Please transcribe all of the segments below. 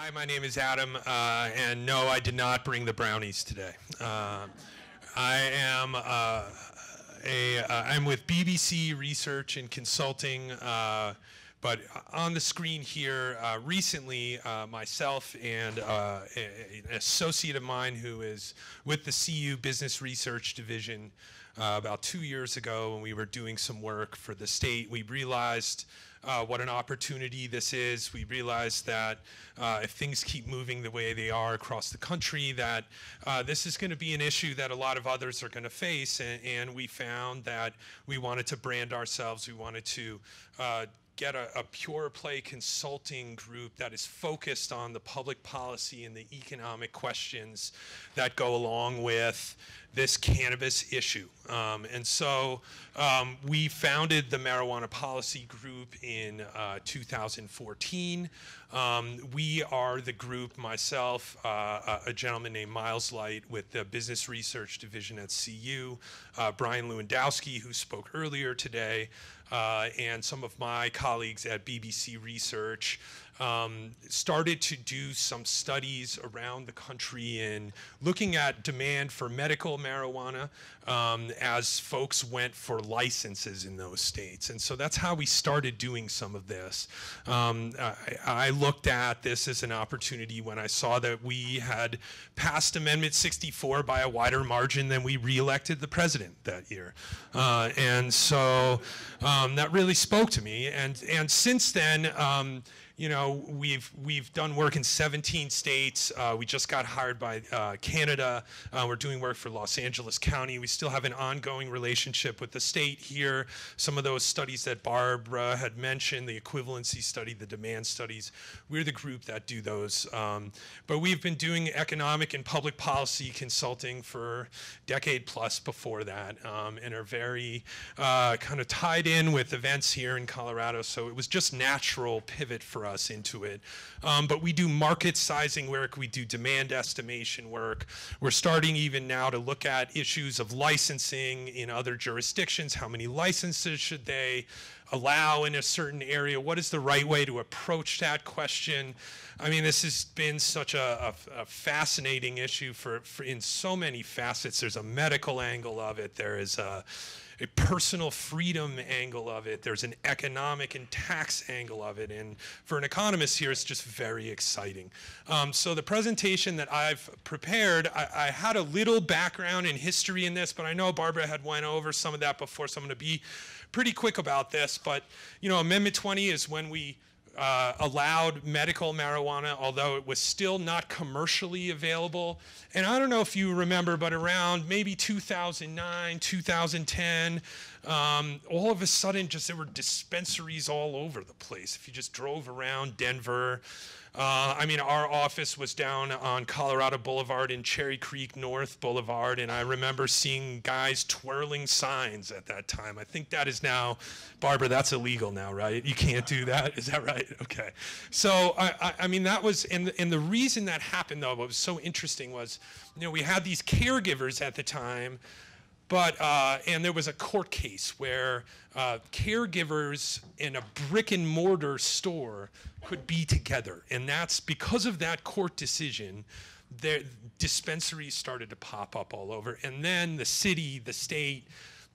Hi, my name is Adam, and no, I did not bring the brownies today. I'm with BBC Research and Consulting, but on the screen here, recently, myself and an associate of mine who is with the CU Business Research Division about 2 years ago when we were doing some work for the state, we realized what an opportunity this is. We realized that if things keep moving the way they are across the country, that this is going to be an issue that a lot of others are going to face, and we found that we wanted to brand ourselves. We wanted to get a pure play consulting group that is focused on the public policy and the economic questions that go along with this cannabis issue. And so we founded the Marijuana Policy Group in 2014. We are the group, myself, a gentleman named Miles Light with the Business Research Division at CU, Brian Lewandowski, who spoke earlier today, and some of my colleagues at BBC Research started to do some studies around the country in looking at demand for medical marijuana as folks went for licenses in those states. And so that's how we started doing some of this. I looked at this as an opportunity when I saw that we had passed Amendment 64 by a wider margin than we re-elected the president that year. And so that really spoke to me. And since then, you know, we've done work in 17 states. We just got hired by Canada. We're doing work for Los Angeles County. We still have an ongoing relationship with the state here. Some of those studies that Barbara had mentioned, the equivalency study, the demand studies, we're the group that do those. But we've been doing economic and public policy consulting for a decade plus before that, and are very kind of tied in with events here in Colorado. So it was just natural pivot for us into it. But we do market sizing work, we do demand estimation work. We're starting even now to look at issues of licensing in other jurisdictions. How many licenses should they allow in a certain area? What is the right way to approach that question? I mean, this has been such a fascinating issue for in so many facets. There's a medical angle of it. There is a personal freedom angle of it. There's an economic and tax angle of it. And for an economist here, it's just very exciting. So the presentation that I've prepared, I had a little background in history in this, but I know Barbara had went over some of that before, so I'm going to be pretty quick about this. But, you know, Amendment 20 is when we allowed medical marijuana, although it was still not commercially available. And I don't know if you remember, but around maybe 2009, 2010, all of a sudden there were dispensaries all over the place. If you just drove around Denver, I mean, our office was down on Colorado Boulevard in Cherry Creek North Boulevard, and I remember seeing guys twirling signs at that time. I think that is now, Barbara, that's illegal now, right? You can't do that, is that right? Okay. So, I mean, that was, and the reason that happened, though, what was so interesting was, you know, we had these caregivers at the time, but, and there was a court case where caregivers in a brick and mortar store could be together. And that's because of that court decision, the dispensaries started to pop up all over. And then the city, the state,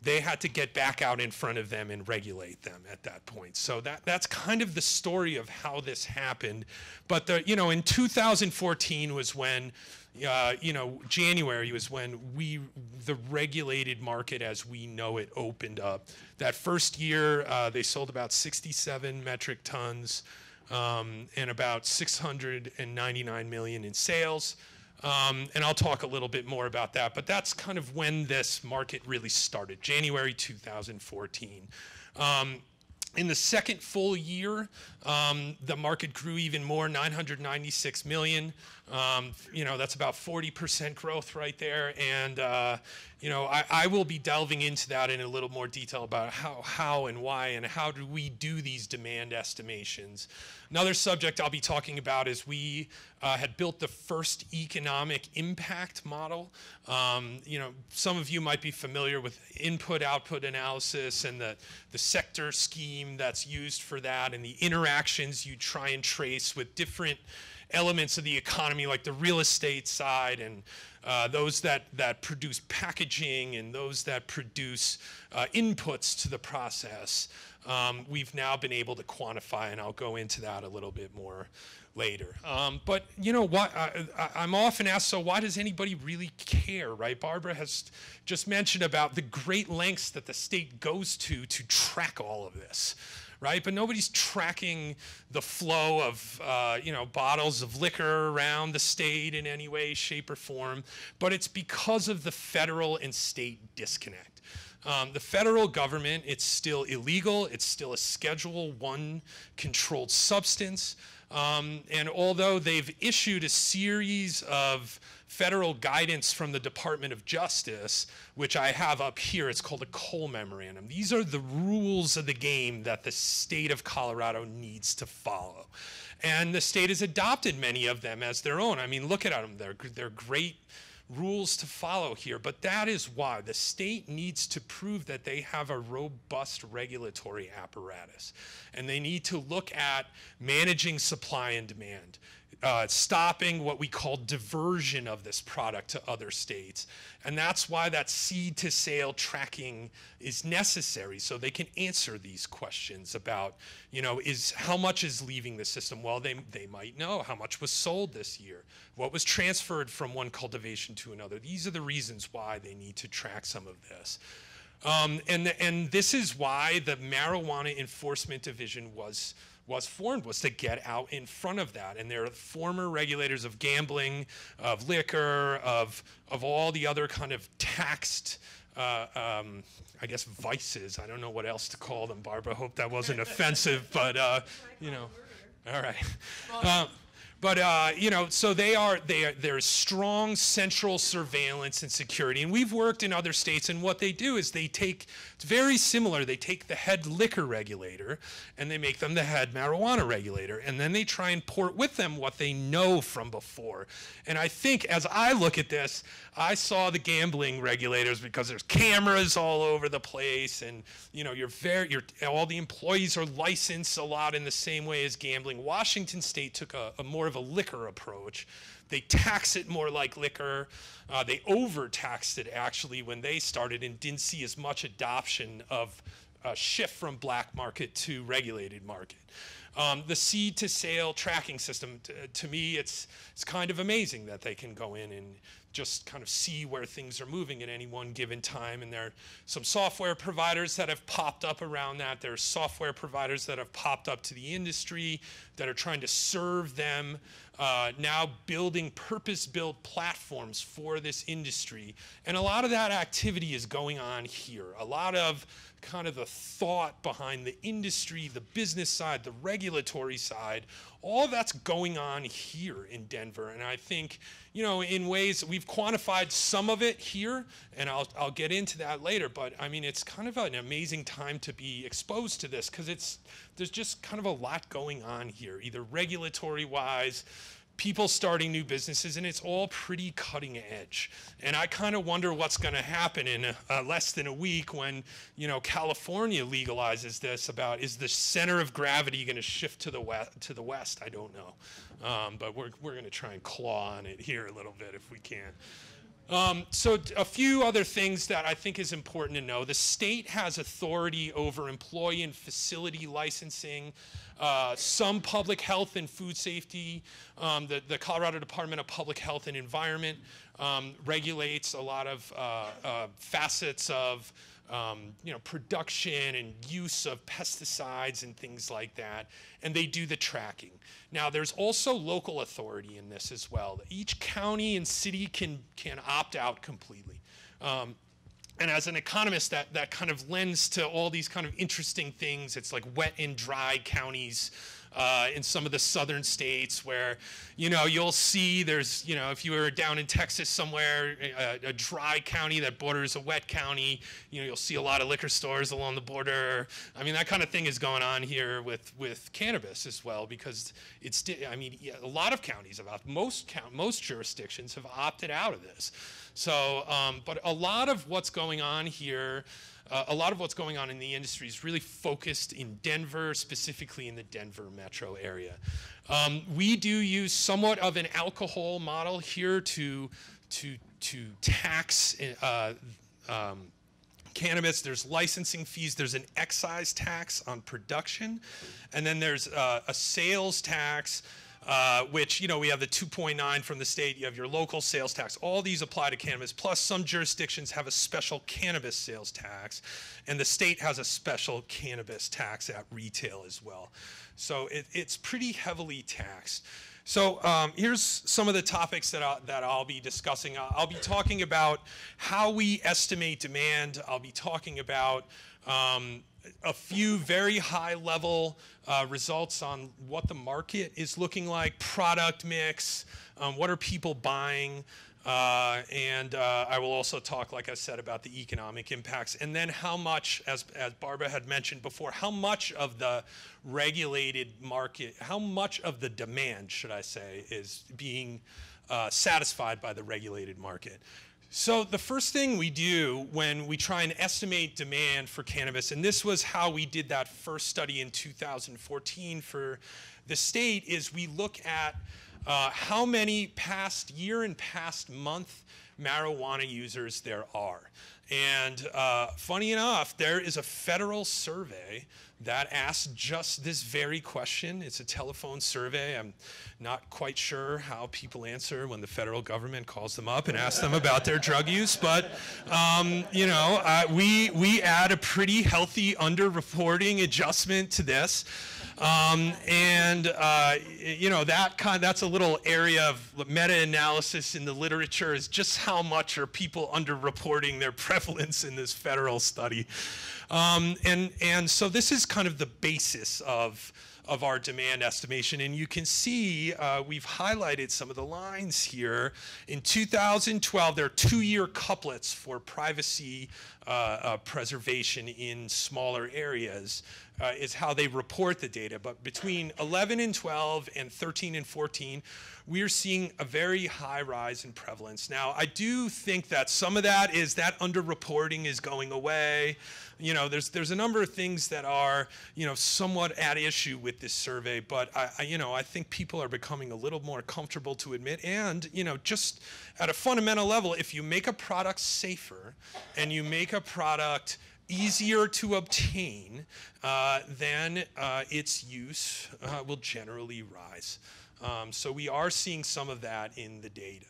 they had to get back out in front of them and regulate them at that point. So that's kind of the story of how this happened. But you know, in 2014 was when, you know, January was when the regulated market as we know it opened up. That first year, they sold about 67 metric tons and about 699 million in sales. And I'll talk a little bit more about that, but that's kind of when this market really started, January 2014. In the second full year, the market grew even more, 996 million. You know, that's about 40% growth right there. And, you know, I will be delving into that in a little more detail about how and why and how do we do these demand estimations. Another subject I'll be talking about is we had built the first economic impact model. You know, some of you might be familiar with input-output analysis and the sector scheme that's used for that and the interactions you try and trace with different elements of the economy, like the real estate side, and those that produce packaging, and those that produce inputs to the process, we've now been able to quantify, and I'll go into that a little bit more later. But you know what, I'm often asked, so why does anybody really care, right? Barbara has just mentioned about the great lengths that the state goes to track all of this, right? But nobody's tracking the flow of bottles of liquor around the state in any way, shape, or form. But it's because of the federal and state disconnect. The federal government, it's still illegal. It's still a Schedule I controlled substance. And although they've issued a series of federal guidance from the Department of Justice, which I have up here, it's called a Cole Memorandum. These are the rules of the game that the state of Colorado needs to follow. And the state has adopted many of them as their own. I mean, look at them. They're great rules to follow here, but that is why the state needs to prove that they have a robust regulatory apparatus, and they need to look at managing supply and demand, stopping what we call diversion of this product to other states. And that's why that seed to sale tracking is necessary, so they can answer these questions about, how much is leaving the system? Well, they might know how much was sold this year, what was transferred from one cultivation to another. These are the reasons why they need to track some of this. And this is why the Marijuana Enforcement Division was formed, was to get out in front of that. And there are former regulators of gambling, of liquor, of all the other kind of taxed, I guess, vices. I don't know what else to call them, Barbara. I hope that wasn't offensive, but, all right. So there's strong central surveillance and security. And we've worked in other states, and what they do is it's very similar. They take the head liquor regulator and they make them the head marijuana regulator. And then they try and port with them what they know from before. And I think as I look at this, I saw the gambling regulators because there's cameras all over the place, and all the employees are licensed a lot in the same way as gambling. Washington State took a more of a liquor approach. They tax it more like liquor. They overtaxed it actually when they started, and didn't see as much adoption of a shift from black market to regulated market. The seed to sale tracking system, to me, it's kind of amazing that they can go in and just kind of see where things are moving at any one given time. And there are some software providers that have popped up around that. There are software providers that have popped up to the industry that are trying to serve them, now building purpose-built platforms for this industry. And a lot of that activity is going on here. A lot of kind of the thought behind the industry, the business side, the regulatory side, all of that's going on here in Denver. And I think, in ways we've quantified some of it here, and I'll get into that later, but I mean, it's kind of an amazing time to be exposed to this, because there's just kind of a lot going on here, either regulatory wise, people starting new businesses, and it's all pretty cutting edge. And I kind of wonder what's going to happen in less than a week when, California legalizes this. Is the center of gravity going to shift to the west? I don't know, but we're going to try and claw on it here a little bit if we can. So a few other things that I think is important to know. The state has authority over employee and facility licensing, some public health and food safety. The Colorado Department of Public Health and Environment regulates a lot of facets of production and use of pesticides and things like that, and they do the tracking. Now, there's also local authority in this as well. Each county and city can opt out completely. And as an economist, that kind of lends to all these kind of interesting things. It's like wet and dry counties in some of the southern states where, you'll see there's, if you were down in Texas somewhere, a dry county that borders a wet county, you'll see a lot of liquor stores along the border. I mean, that kind of thing is going on here with cannabis as well, because a lot of counties most jurisdictions have opted out of this. So, but a lot of what's going on here a lot of what's going on in the industry is really focused in Denver, specifically in the Denver metro area. We do use somewhat of an alcohol model here to tax cannabis. There's licensing fees, there's an excise tax on production, and then there's a sales tax, which, we have the 2.9 from the state, you have your local sales tax. All these apply to cannabis, plus some jurisdictions have a special cannabis sales tax, and the state has a special cannabis tax at retail as well. So it's pretty heavily taxed. So here's some of the topics that I'll be discussing. I'll be talking about how we estimate demand. I'll be talking about a few very high-level results on what the market is looking like, product mix, what are people buying, and I will also talk, like I said, about the economic impacts, and then how much, as Barbara had mentioned before, how much of the regulated market, how much of the demand, should I say, is being satisfied by the regulated market. So the first thing we do when we try and estimate demand for cannabis, and this was how we did that first study in 2014 for the state, is we look at how many past year and past month marijuana users there are. And funny enough, there is a federal survey that asks just this very question. It's a telephone survey. I'm not quite sure how people answer when the federal government calls them up and asks them about their drug use, but we add a pretty healthy underreporting adjustment to this. That's a little area of meta-analysis in the literature, is just how much are people underreporting their prevalence in this federal study. And so this is kind of the basis of our demand estimation. And you can see we've highlighted some of the lines here. In 2012, there are 2-year couplets for privacy preservation in smaller areas. Is how they report the data. But between 11 and 12 and 13 and 14, we're seeing a very high rise in prevalence. Now, I do think that some of that is that underreporting is going away. There's a number of things that are, somewhat at issue with this survey, but I think people are becoming a little more comfortable to admit. And, just at a fundamental level, if you make a product safer and you make a product easier to obtain, then its use will generally rise. So we are seeing some of that in the data.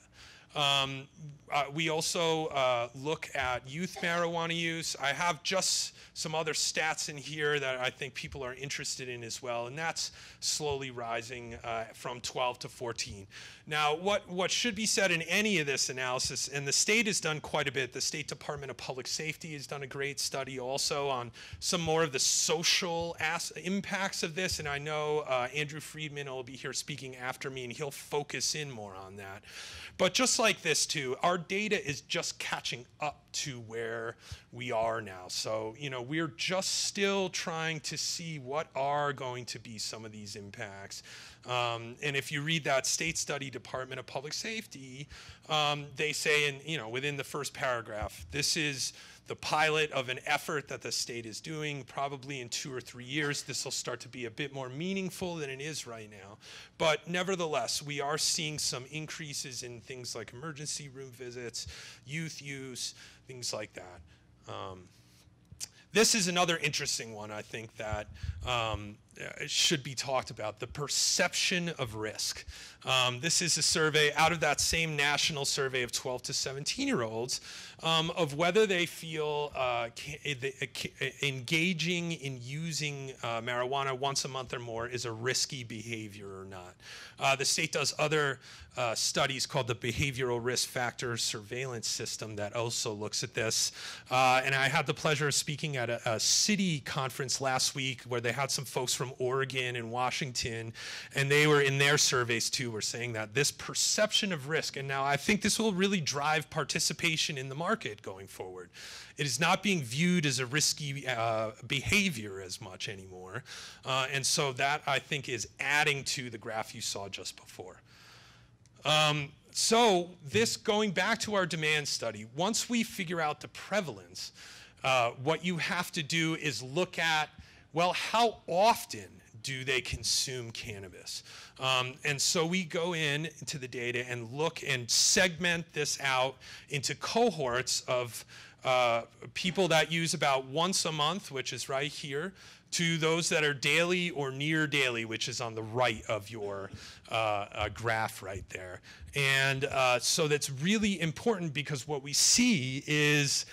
We also look at youth marijuana use. I have just some other stats in here that I think people are interested in as well, and that's slowly rising from 12 to 14. Now, what should be said in any of this analysis, and the state has done quite a bit, the State Department of Public Safety has done a great study also on some more of the social impacts of this, and I know Andrew Friedman will be here speaking after me, and he'll focus in more on that. But just like this too, our data is just catching up to where we are now. So, we're just still trying to see what are going to be some of these impacts. And if you read that state study, Department of Public Safety, they say within the first paragraph, this is the pilot of an effort that the state is doing. Probably in 2 or 3 years, this will start to be a bit more meaningful than it is right now. But nevertheless, we are seeing some increases in things like emergency room visits, youth use, things like that. This is another interesting one, I think, that should be talked about, the perception of risk. This is a survey out of that same national survey of 12 to 17-year-olds of whether they feel engaging in using marijuana once a month or more is a risky behavior or not. The state does other studies called the Behavioral Risk Factor Surveillance System that also looks at this. And I had the pleasure of speaking at a city conference last week where they had some folks from Oregon and Washington, and they were in their surveys too, were saying that this perception of risk, and now I think this will really drive participation in the market going forward. It is not being viewed as a risky behavior as much anymore. And so that, I think, is adding to the graph you saw just before. So this, going back to our demand study, once we figure out the prevalence, what you have to do is look at, well, how often do they consume cannabis? And so we go into the data and look and segment this out into cohorts of people that use about once a month, which is right here, to those that are daily or near daily, which is on the right of your graph right there. And so that's really important, because what we see is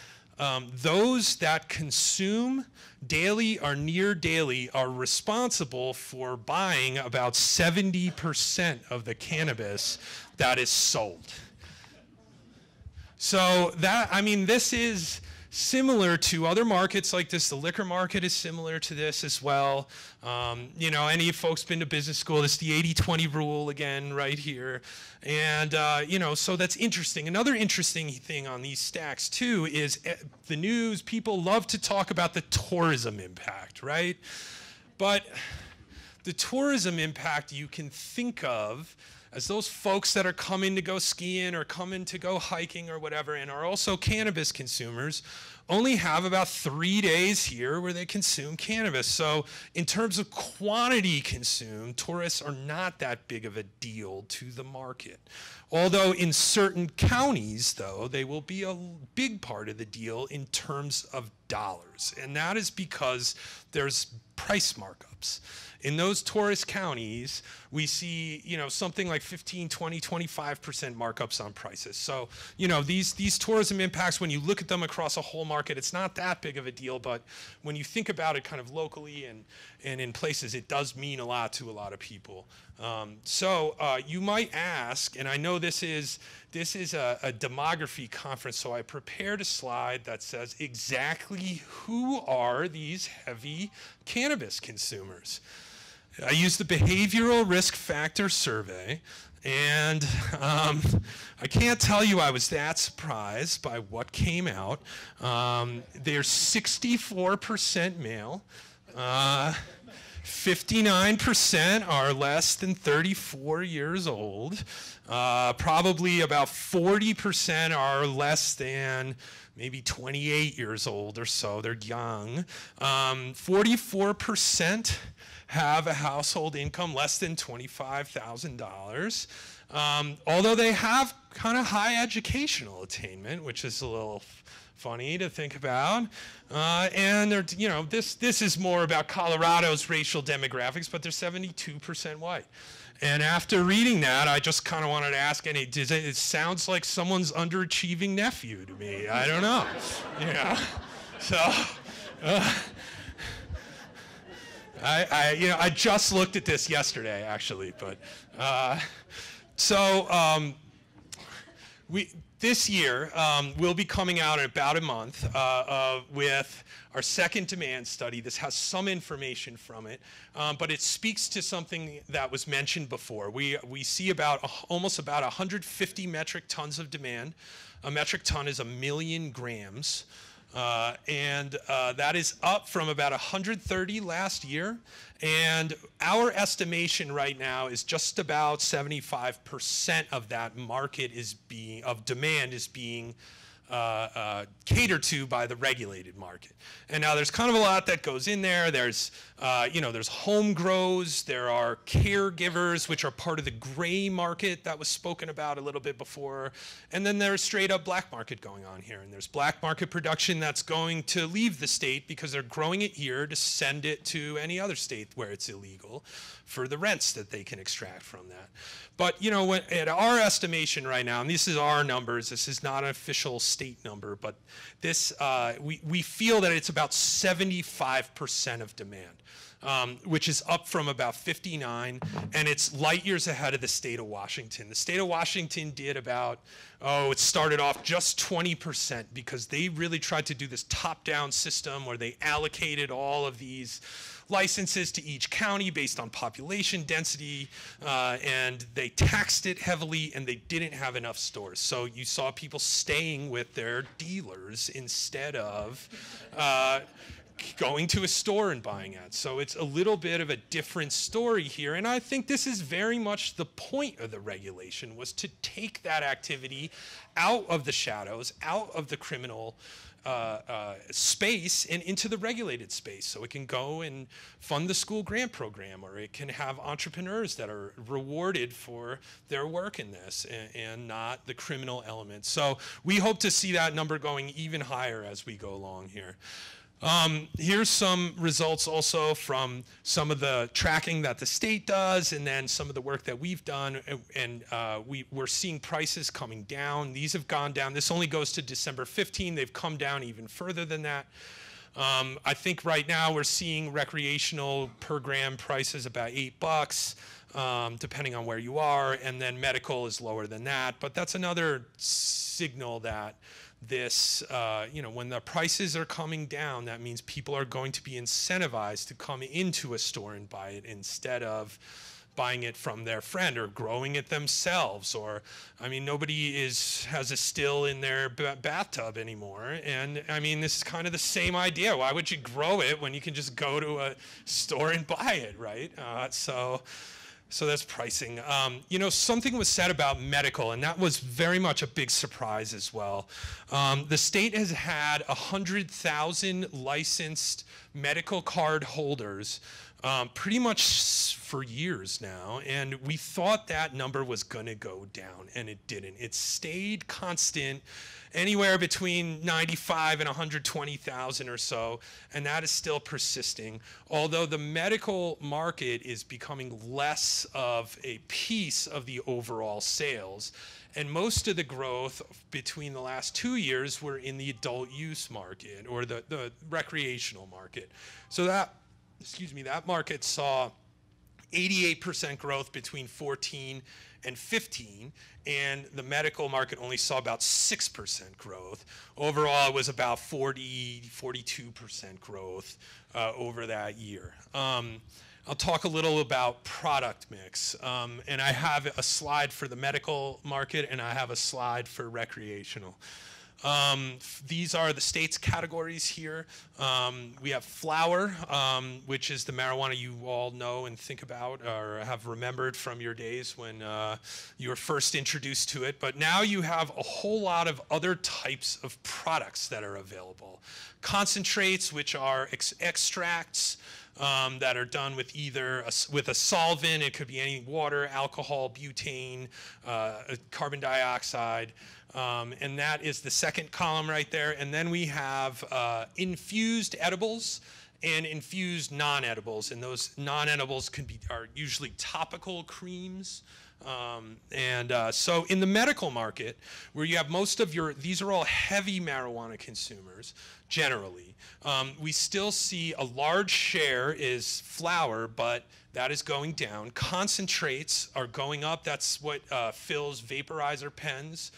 those that consume daily or near daily are responsible for buying about 70% of the cannabis that is sold. So that, I mean, this is similar to other markets like this. The liquor market is similar to this as well. You know, any folks been to business school, this is the 80-20 rule again right here. And, you know, so that's interesting. Another interesting thing on these stacks too is the news, people love to talk about the tourism impact, right? But the tourism impact you can think of as those folks that are coming to go skiing or coming to go hiking or whatever, and are also cannabis consumers, only have about 3 days here where they consume cannabis. So in terms of quantity consumed, tourists are not that big of a deal to the market. Although in certain counties, though, they will be a big part of the deal in terms of dollars. And that is because there's price markups. In those tourist counties, we see, you know, something like 15, 20, 25% markups on prices. So, you know, these tourism impacts, when you look at them across a whole market, it's not that big of a deal, but when you think about it kind of locally and in places, it does mean a lot to a lot of people. So you might ask, and I know this is a demography conference, so I prepared a slide that says exactly who are these heavy cannabis consumers. I used the behavioral risk factor survey, and I can't tell you I was that surprised by what came out. They're 64% male. 59% are less than 34 years old. Probably about 40% are less than maybe 28 years old or so. They're young. 44% have a household income less than $25,000. Although they have kind of high educational attainment, which is a little funny to think about. And they're, you know, this is more about Colorado's racial demographics, but they're 72% white. And after reading that, I just kind of wanted to ask, it sounds like someone's underachieving nephew to me. I don't know. Yeah. So, I just looked at this yesterday, actually, but this year, we'll be coming out in about a month with our second demand study. This has some information from it, but it speaks to something that was mentioned before. We see almost about 150 metric tons of demand. A metric ton is 1 million grams. And that is up from about 130 last year. And our estimation right now is just about 75% of that market demand is being catered to by the regulated market. And now there's kind of a lot that goes in there. There's, there's home grows, there are caregivers, which are part of the gray market that was spoken about a little bit before. And then there's straight up black market going on here. And there's black market production that's going to leave the state because they're growing it here to send it to any other state where it's illegal for the rents that they can extract from that. But, you know, at our estimation right now, and this is our numbers, this is not an official state number, but this, we feel that it's about 75% of demand, which is up from about 59, and it's light years ahead of the state of Washington. The state of Washington did about, it started off just 20% because they really tried to do this top-down system where they allocated all of these licenses to each county based on population density, and they taxed it heavily, and they didn't have enough stores. So you saw people staying with their dealers instead of going to a store and buying ads. So it's a little bit of a different story here. And I think this is very much the point of the regulation, was to take that activity out of the shadows, out of the criminal space and into the regulated space. So it can go and fund the school grant program, or it can have entrepreneurs that are rewarded for their work in this, and not the criminal element. So we hope to see that number going even higher as we go along here. Here's some results also from some of the tracking that the state does, and then some of the work that we've done, and we're seeing prices coming down. These have gone down. This only goes to December 15. They've come down even further than that. I think right now we're seeing recreational per gram prices about $8, depending on where you are, and then medical is lower than that. But that's another signal that this, when the prices are coming down, that means people are going to be incentivized to come into a store and buy it instead of buying it from their friend or growing it themselves. Or, I mean, nobody has a still in their bathtub anymore. And I mean, this is kind of the same idea. Why would you grow it when you can just go to a store and buy it, right? So that's pricing. Something was said about medical, and that was very much a big surprise as well. The state has had 100,000 licensed medical card holders pretty much for years now, and we thought that number was going to go down, and it didn't. It stayed constant, anywhere between 95 and 120,000 or so, and that is still persisting. Although the medical market is becoming less of a piece of the overall sales, and most of the growth between the last 2 years were in the adult use market, or the recreational market. So that market saw 88% growth between 14 and 15, and the medical market only saw about 6% growth. Overall, it was about 42% growth over that year. I'll talk a little about product mix, and I have a slide for the medical market, and I have a slide for recreational. These are the state's categories here. We have flower, which is the marijuana you all know and think about or have remembered from your days when you were first introduced to it. But now you have a whole lot of other types of products that are available. Concentrates, which are extracts that are done with either with a solvent. It could be any water, alcohol, butane, carbon dioxide. And that is the second column right there. And then we have infused edibles and infused non-edibles. And those non-edibles are usually topical creams. So in the medical market, where you have most of these are all heavy marijuana consumers, generally, we still see a large share is flower, but that is going down. Concentrates are going up. That's what fills vaporizer pens.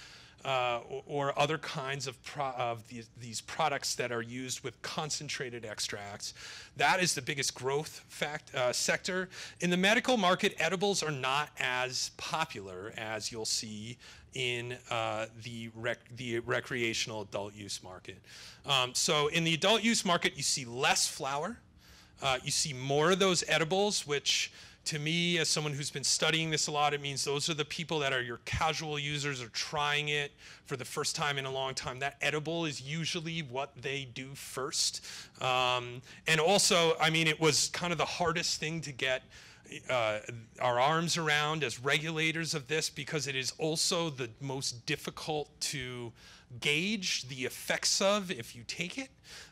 Or other kinds of these products that are used with concentrated extracts. That is the biggest growth sector. In the medical market, edibles are not as popular as you'll see in the recreational adult use market. So in the adult use market, you see less flower. You see more of those edibles, which to me, as someone who's been studying this a lot, it means those are the people that are your casual users, are trying it for the first time in a long time. That edible is usually what they do first. And also, I mean, it was kind of the hardest thing to get our arms around as regulators of this, because it is also the most difficult to gauge the effects of if you take it.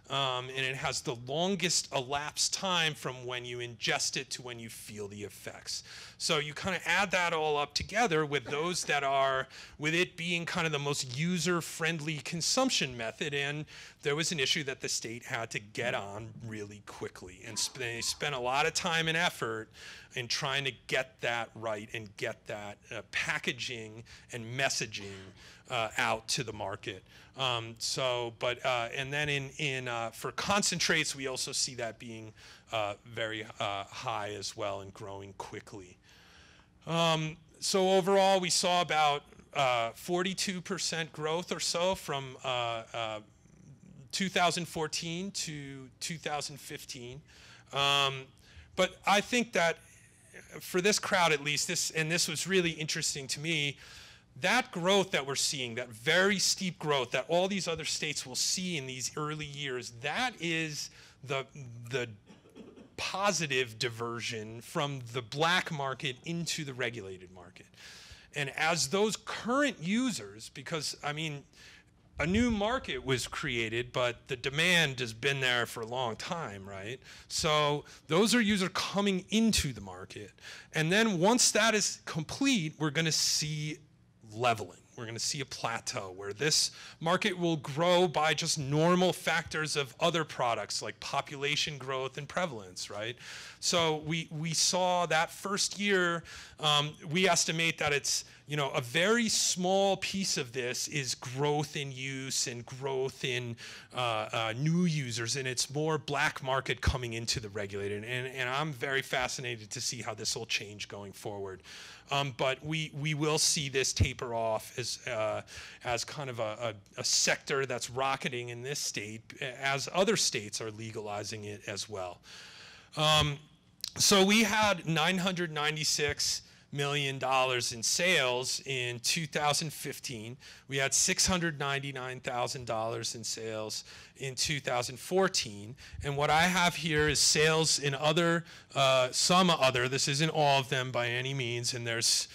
And it has the longest elapsed time from when you ingest it to when you feel the effects. So you kind of add that all up together with those that are, with it being kind of the most user-friendly consumption method, and there was an issue that the state had to get on really quickly. And they spent a lot of time and effort in trying to get that right and get that packaging and messaging out to the market. And then for concentrates, we also see that being very high as well and growing quickly. So overall, we saw about 42% growth or so from 2014 to 2015. But I think that for this crowd at least, this was really interesting to me, that growth that we're seeing, that very steep growth that all these other states will see in these early years, that is the positive diversion from the black market into the regulated market. And as those current users, because I mean, a new market was created, but the demand has been there for a long time, right? So those are users coming into the market. And then once that is complete, we're gonna see leveling. We're going to see a plateau where this market will grow by just normal factors of other products like population growth and prevalence, right? So we saw that first year, we estimate that it's, you know, a very small piece of this is growth in use and growth in new users, and it's more black market coming into the regulated. And I'm very fascinated to see how this will change going forward. But we will see this taper off as kind of a sector that's rocketing in this state as other states are legalizing it as well. So we had $996 million in sales in 2015. We had $699,000 in sales in 2014. And what I have here is sales in other, some other, this isn't all of them by any means, and there's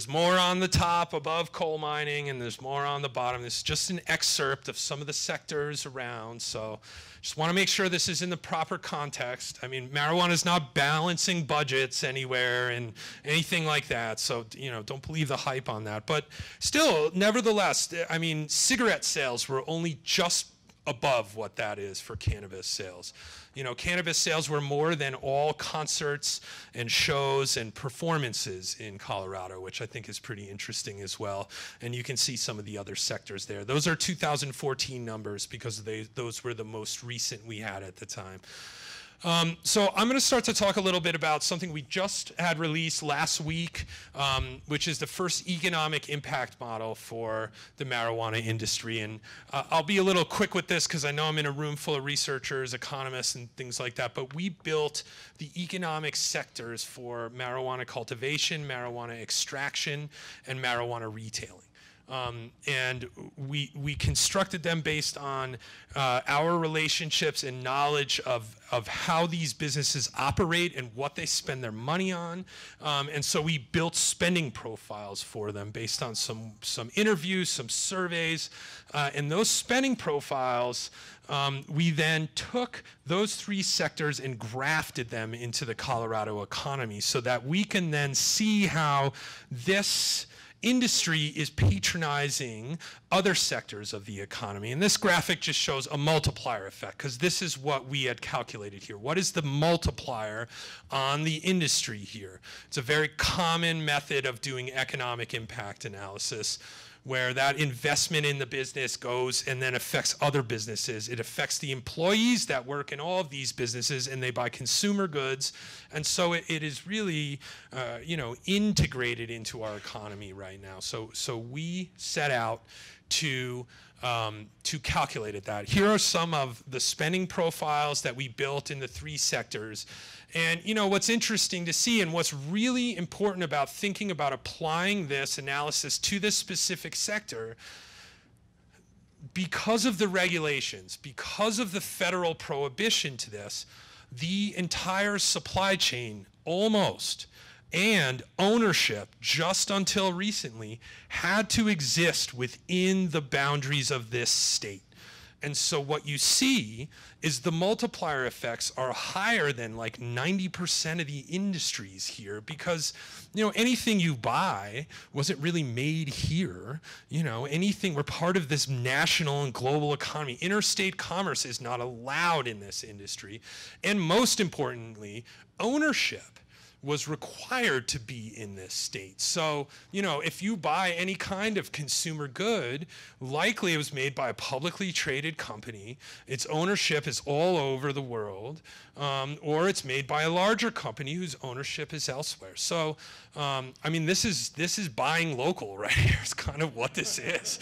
more on the top above coal mining, and there's more on the bottom. This is just an excerpt of some of the sectors around. So just want to make sure this is in the proper context. I mean, marijuana is not balancing budgets anywhere and anything like that. So, you know, don't believe the hype on that. But still, nevertheless, I mean, cigarette sales were only just above what that is for cannabis sales. You know, cannabis sales were more than all concerts and shows and performances in Colorado, which I think is pretty interesting as well. And you can see some of the other sectors there. Those are 2014 numbers because those were the most recent we had at the time. So I'm going to start to talk a little bit about something we just had released last week, which is the first economic impact model for the marijuana industry. And I'll be a little quick with this because I know I'm in a room full of researchers, economists, and things like that. But we built the economic sectors for marijuana cultivation, marijuana extraction, and marijuana retailing. And we constructed them based on our relationships and knowledge of how these businesses operate and what they spend their money on. And so we built spending profiles for them based on some interviews, some surveys. And those spending profiles, we then took those three sectors and grafted them into the Colorado economy so that we can then see how this industry is patronizing other sectors of the economy. And this graphic just shows a multiplier effect because this is what we had calculated here. What is the multiplier on the industry here? It's a very common method of doing economic impact analysis where that investment in the business goes and then affects other businesses. It affects the employees that work in all of these businesses and they buy consumer goods. And so it is really, you know, integrated into our economy right now. So we set out to calculate that. Here are some of the spending profiles that we built in the three sectors. And you know, what's interesting to see and what's really important about thinking about applying this analysis to this specific sector, because of the regulations, because of the federal prohibition to this, the entire supply chain almost and ownership just until recently had to exist within the boundaries of this state. And so what you see is the multiplier effects are higher than like 90% of the industries here because, you know, anything you buy wasn't really made here. You know, anything, we're part of this national and global economy. Interstate commerce is not allowed in this industry. And most importantly, ownership was required to be in this state. So, you know, if you buy any kind of consumer good, likely it was made by a publicly traded company, its ownership is all over the world, or it's made by a larger company whose ownership is elsewhere. So, I mean, this is buying local right here. It's kind of what this is.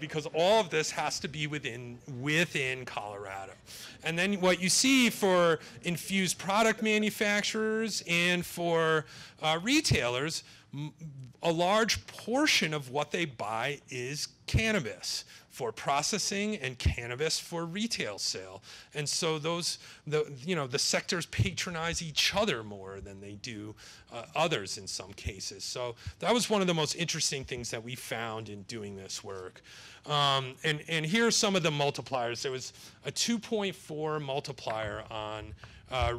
Because all of this has to be within Colorado. And then what you see for infused product manufacturers and for retailers, a large portion of what they buy is cannabis for processing and cannabis for retail sale. And so the sectors patronize each other more than they do others in some cases. So that was one of the most interesting things that we found in doing this work. And here are some of the multipliers. There was a 2.4 multiplier on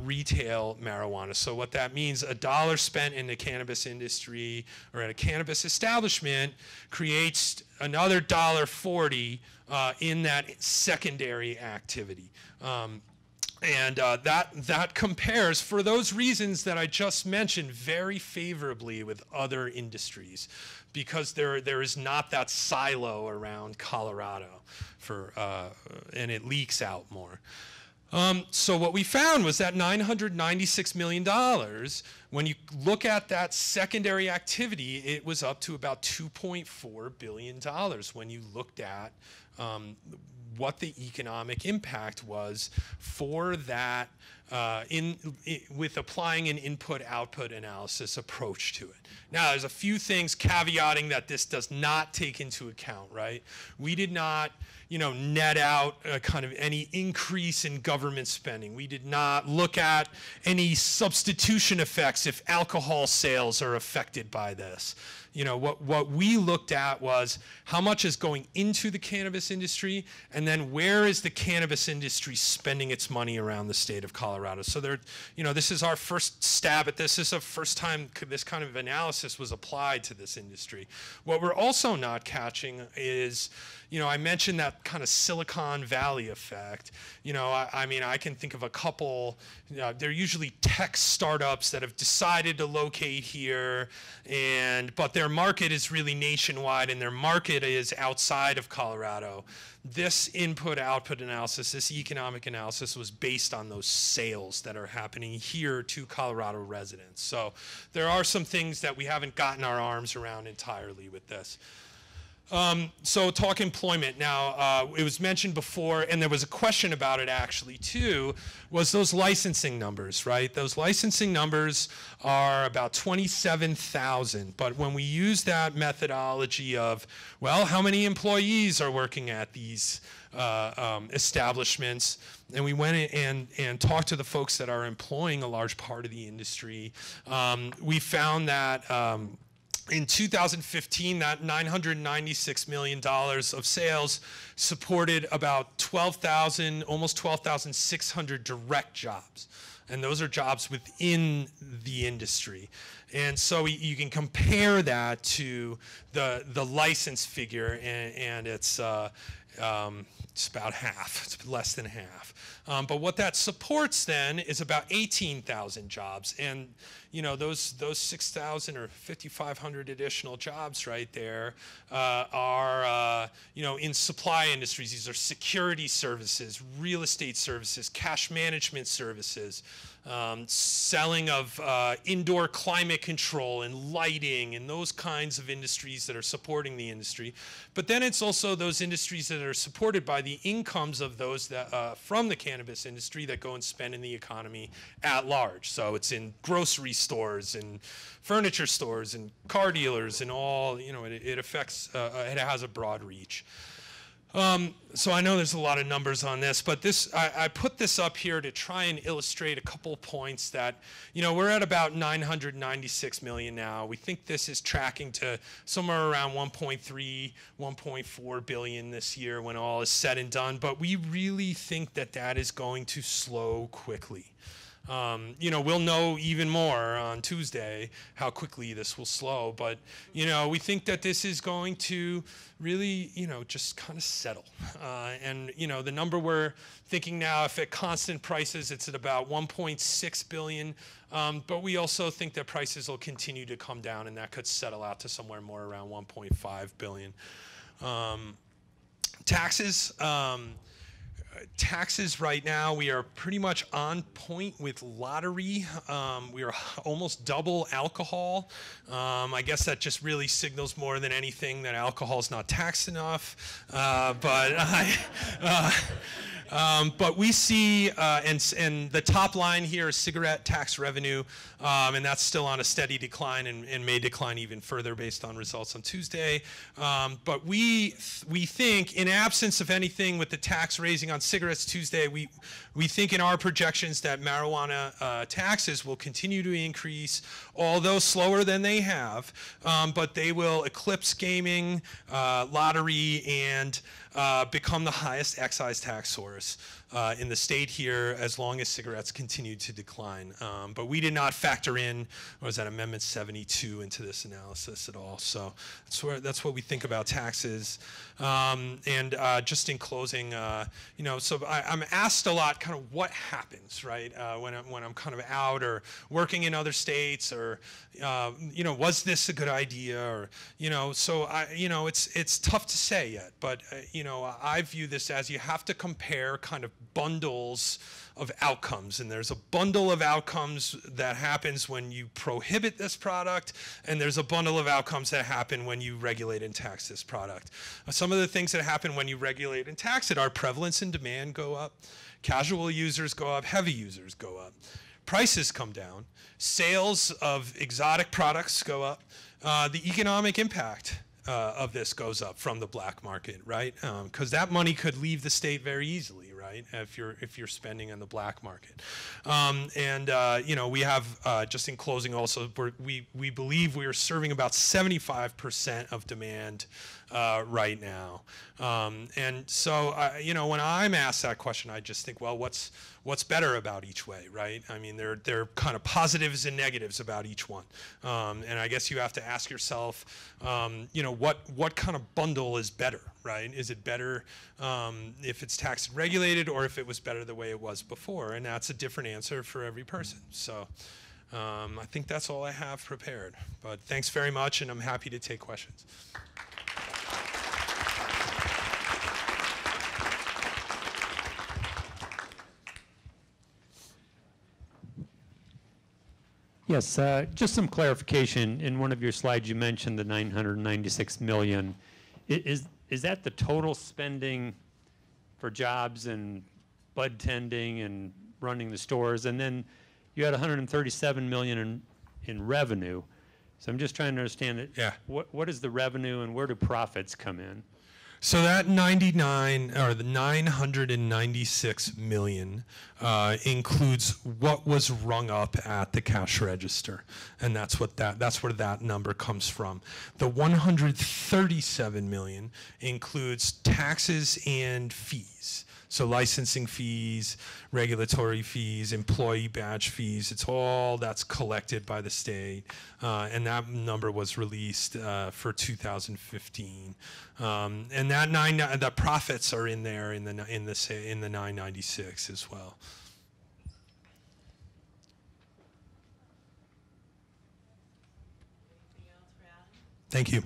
retail marijuana. So what that means, $1 spent in the cannabis industry or at a cannabis establishment creates another $1.40 in that secondary activity. That compares, for those reasons that I just mentioned, very favorably with other industries, because there is not that silo around Colorado and it leaks out more. So what we found was that $996 million, when you look at that secondary activity, it was up to about $2.4 billion when you looked at what the economic impact was for that with applying an input-output analysis approach to it. Now, there's a few things caveating that this does not take into account, right? We did not, net out kind of any increase in government spending. We did not look at any substitution effects if alcohol sales are affected by this. What we looked at was how much is going into the cannabis industry, and then where is the cannabis industry spending its money around the state of Colorado. So this is our first stab at this. This is the first time this kind of analysis was applied to this industry. What we're also not catching is, I mentioned that kind of Silicon Valley effect. I can think of a couple. They're usually tech startups that have decided to locate here, but their market is really nationwide and their market is outside of Colorado. This input-output analysis, this economic analysis, was based on those sales that are happening here to Colorado residents. So there are some things that we haven't gotten our arms around entirely with this. So talk employment. Now, it was mentioned before, and there was a question about it actually too, was those licensing numbers, right? Those licensing numbers are about 27,000, but when we use that methodology of, well, how many employees are working at these establishments, and we went in and talked to the folks that are employing a large part of the industry, we found that in 2015, that $996 million of sales supported about almost 12,600 direct jobs. And those are jobs within the industry. And so you can compare that to the license figure, and it's about half. It's less than half. But what that supports then is about 18,000 jobs. And those 6,000 or 5,500 additional jobs right there are in supply industries. These are security services, real estate services, cash management services, selling of indoor climate control and lighting and those kinds of industries that are supporting the industry. But then it's also those industries that are supported by the incomes of those that from the cannabis industry that go and spend in the economy at large. So it's in grocery stores and furniture stores and car dealers and all, it affects, it has a broad reach. So I know there's a lot of numbers on this, but I put this up here to try and illustrate a couple points that, we're at about 996 million now. We think this is tracking to somewhere around 1.3, 1.4 billion this year when all is said and done, but we really think that that is going to slow quickly. We'll know even more on Tuesday how quickly this will slow. But, we think that this is going to really, just kind of settle. The number we're thinking now, if at constant prices, it's at about 1.6 billion. But we also think that prices will continue to come down, and that could settle out to somewhere more around 1.5 billion. Taxes. Taxes right now, we are pretty much on point with lottery. We are almost double alcohol. I guess that just really signals more than anything that alcohol is not taxed enough. But we see, and the top line here is cigarette tax revenue, and that's still on a steady decline and may decline even further based on results on Tuesday. But we think, in absence of anything with the tax raising on cigarettes Tuesday, we think in our projections that marijuana taxes will continue to increase, although slower than they have, but they will eclipse gaming, lottery, and become the highest excise tax source in the state here as long as cigarettes continue to decline. But we did not factor in, what was that, Amendment 72 into this analysis at all. So that's what we think about taxes. Just in closing, so I'm asked a lot kind of what happens, right, when I'm kind of out or working in other states, or, was this a good idea, or, so it's tough to say yet, but, I view this as you have to compare kind of bundles of outcomes, and there's a bundle of outcomes that happens when you prohibit this product, and there's a bundle of outcomes that happen when you regulate and tax this product. Some of the things that happen when you regulate and tax it are prevalence and demand go up, casual users go up, heavy users go up, prices come down, sales of exotic products go up, the economic impact of this goes up from the black market, right? Because that money could leave the state very easily, right? If you're spending on the black market, we have just in closing also, we believe we are serving about 75% of demand right now, and so when I'm asked that question, I just think, well, what's better about each way, right? I mean, there are kind of positives and negatives about each one, and I guess you have to ask yourself, what kind of bundle is better, right? Is it better if it's taxed and regulated, or if it was better the way it was before? And that's a different answer for every person. So I think that's all I have prepared. But thanks very much, and I'm happy to take questions. Yes, just some clarification. In one of your slides, you mentioned the $996 million. Is that the total spending for jobs and bud tending and running the stores? And then you had $137 million in revenue. So I'm just trying to understand it. Yeah. What is the revenue, and where do profits come in? So that 996 million includes what was rung up at the cash register, and that's where that number comes from. The 137 million includes taxes and fees. So licensing fees, regulatory fees, employee badge fees, it's all that's collected by the state. And that number was released for 2015. And the profits are in there in the 996 as well. Thank you.